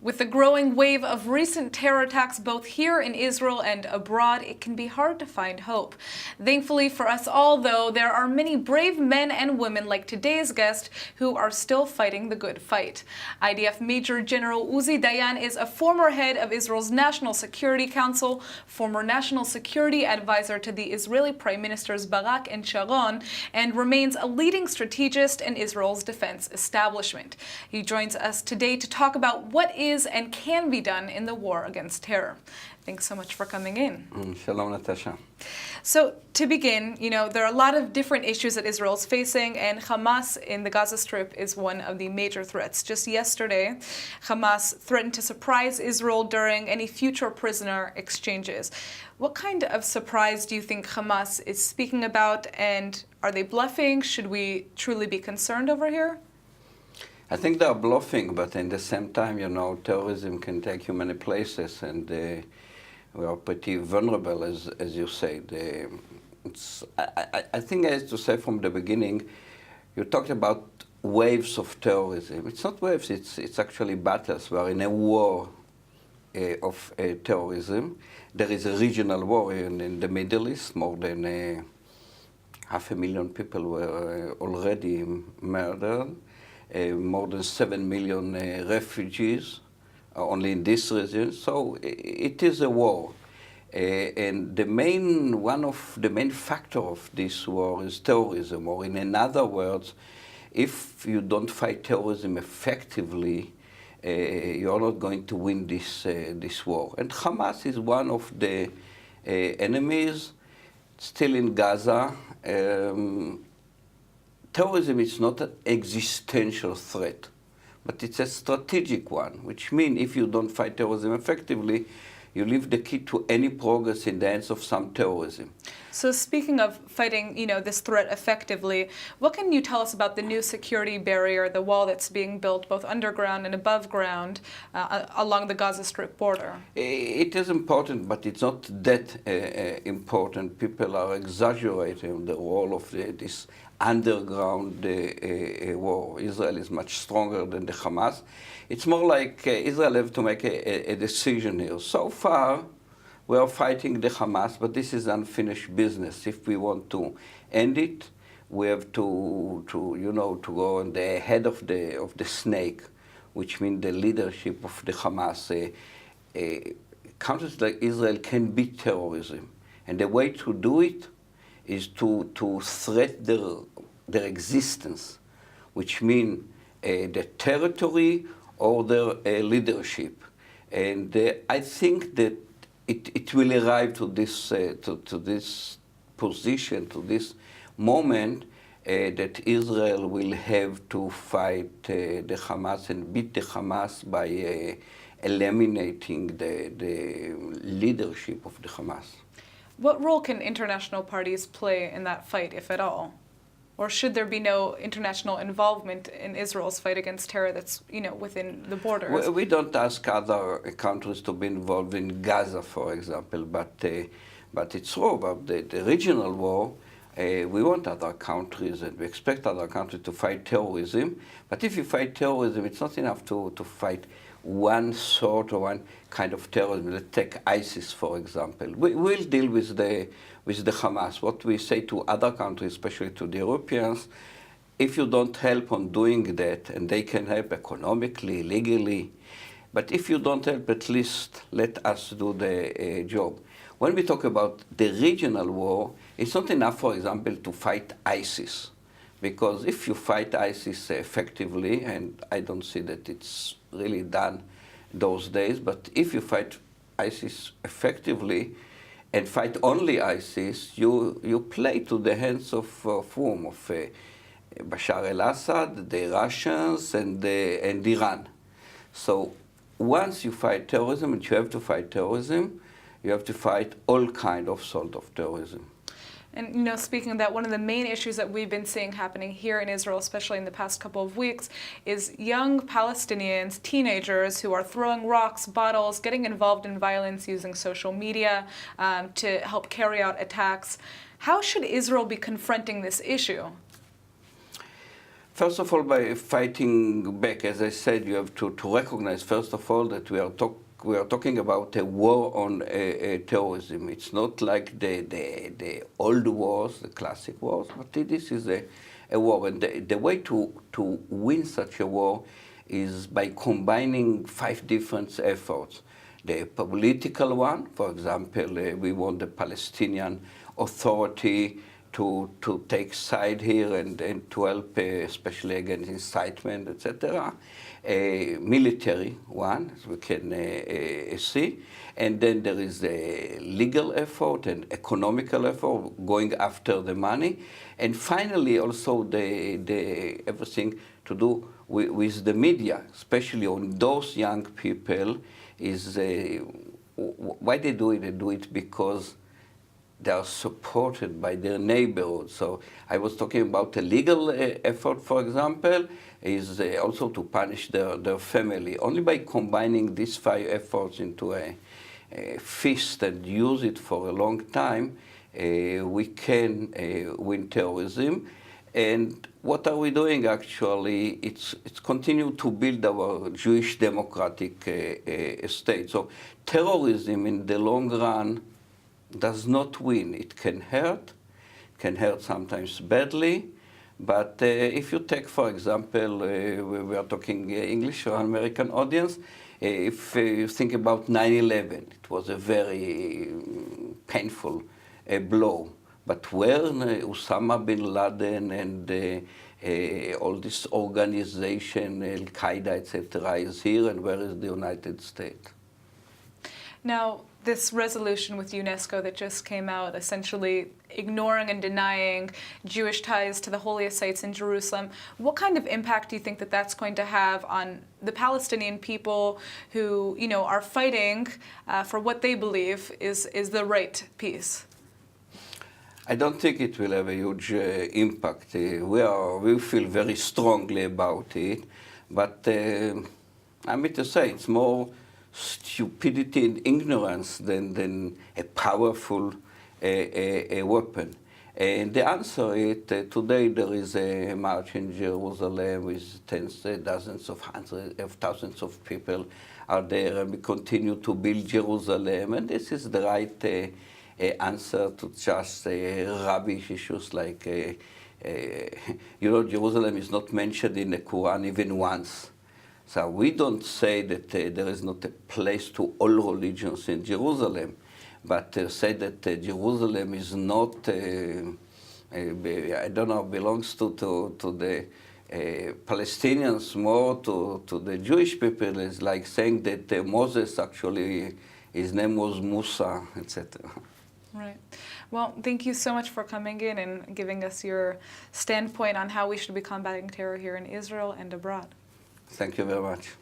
With the growing wave of recent terror attacks both here in Israel and abroad, it can be hard to find hope. Thankfully for us all, though, there are many brave men and women like today's guest who are still fighting the good fight. IDF Major General Uzi Dayan is a former head of Israel's National Security Council, former National Security Advisor to the Israeli Prime Ministers Barak and Sharon, and remains a leading strategist in Israel's defense establishment. He joins us today to talk about what is and can be done in the war against terror. Thanks so much for coming in. Shalom, Natasha. So to begin, there are a lot of different issues that Israel is facing, and Hamas in the Gaza Strip is one of the major threats. Just yesterday, Hamas threatened to surprise Israel during any future prisoner exchanges. What kind of surprise do you think Hamas is speaking about, and are they bluffing? Should we truly be concerned over here? I think they are bluffing, but at the same time, terrorism can take you many places, and we are pretty vulnerable, as you said. I think I have to say from the beginning, you talked about waves of terrorism. It's not waves, it's actually battles. We are in a war of terrorism. There is a regional war in the Middle East. More than 500,000 people were already murdered. More than 7 million refugees only in this region. So it is a war. And one of the main factors of this war is terrorism, or in other words, if you don't fight terrorism effectively, you are not going to win this war. And Hamas is one of the enemies still in Gaza. Terrorism is not an existential threat, but it's a strategic one, which means if you don't fight terrorism effectively, you leave the key to any progress in the hands of some terrorism. So speaking of fighting, this threat effectively, what can you tell us about the new security barrier, the wall that's being built both underground and above ground along the Gaza Strip border? It is important, but it's not that important. People are exaggerating the role of this underground war. Israel is much stronger than the Hamas. It's more like Israel have to make a decision here. So far, we are fighting the Hamas, but this is unfinished business. If we want to end it, we have to go on the head of the snake, which means the leadership of the Hamas. Countries like Israel can beat terrorism, and the way to do it is to threat their existence, which means the territory or their leadership. And I think that it will arrive to this position, to this moment, that Israel will have to fight the Hamas and beat the Hamas by eliminating the leadership of the Hamas. What role can international parties play in that fight, if at all? Or should there be no international involvement in Israel's fight against terror that's, within the borders? We don't ask other countries to be involved in Gaza, for example, but it's true about the regional war. We want other countries, and we expect other countries to fight terrorism. But if you fight terrorism, it's not enough to fight one sort or one kind of terrorism. Let's take ISIS, for example. We'll deal with the Hamas. What we say to other countries, especially to the Europeans, if you don't help on doing that, and they can help economically, legally, but if you don't help, at least let us do the job. When we talk about the regional war, it's not enough, for example, to fight ISIS. Because if you fight ISIS effectively, and I don't see that it's really done those days, but if you fight ISIS effectively and fight only ISIS, you play to the hands of whom? Of Bashar al-Assad, the Russians, and Iran. So once you fight terrorism, and you have to fight terrorism, you have to fight all kind of sort of terrorism. And speaking of that, one of the main issues that we've been seeing happening here in Israel, especially in the past couple of weeks, is young Palestinians, teenagers who are throwing rocks, bottles, getting involved in violence using social media to help carry out attacks. How should Israel be confronting this issue? First of all, by fighting back, as I said, you have to recognize, first of all, that we are talking about a war on terrorism. It's not like the old wars, the classic wars, but this is a war. And the way to win such a war is by combining 5 different efforts. The political one, for example, we want the Palestinian Authority to take side here and to help, especially against incitement, etc. A military one, as we can see. And then there is a legal effort and economical effort going after the money. And finally, also the everything to do with the media, especially on those young people, is why they do it. They do it because they are supported by their neighborhood. So I was talking about a legal effort, for example, is also to punish their family. Only by combining these 5 efforts into a fist and use it for a long time, we can win terrorism. And what are we doing actually? It's continue to build our Jewish democratic state. So terrorism in the long run does not win. It can hurt sometimes badly. But if you take, for example, we are talking English or American audience, if you think about 9/11, it was a very painful blow. But where Osama bin Laden and all this organization, Al-Qaeda, etc., is here, and where is the United States? Now, this resolution with UNESCO that just came out, essentially ignoring and denying Jewish ties to the holiest sites in Jerusalem, what kind of impact do you think that that's going to have on the Palestinian people who, are fighting for what they believe is the right peace? I don't think it will have a huge impact. We feel very strongly about it, but I mean to say it's more stupidity and ignorance than a powerful a weapon. And the answer is today there is a march in Jerusalem with tens, dozens of hundreds of thousands of people out there, and we continue to build Jerusalem, and this is the right answer to just rubbish issues like, Jerusalem is not mentioned in the Quran even once. So we don't say that there is not a place to all religions in Jerusalem, but say that Jerusalem is not, I don't know, belongs to the Palestinians more to the Jewish people is like saying that Moses actually, his name was Musa, etc. Right. Well, thank you so much for coming in and giving us your standpoint on how we should be combating terror here in Israel and abroad. Thank you very much.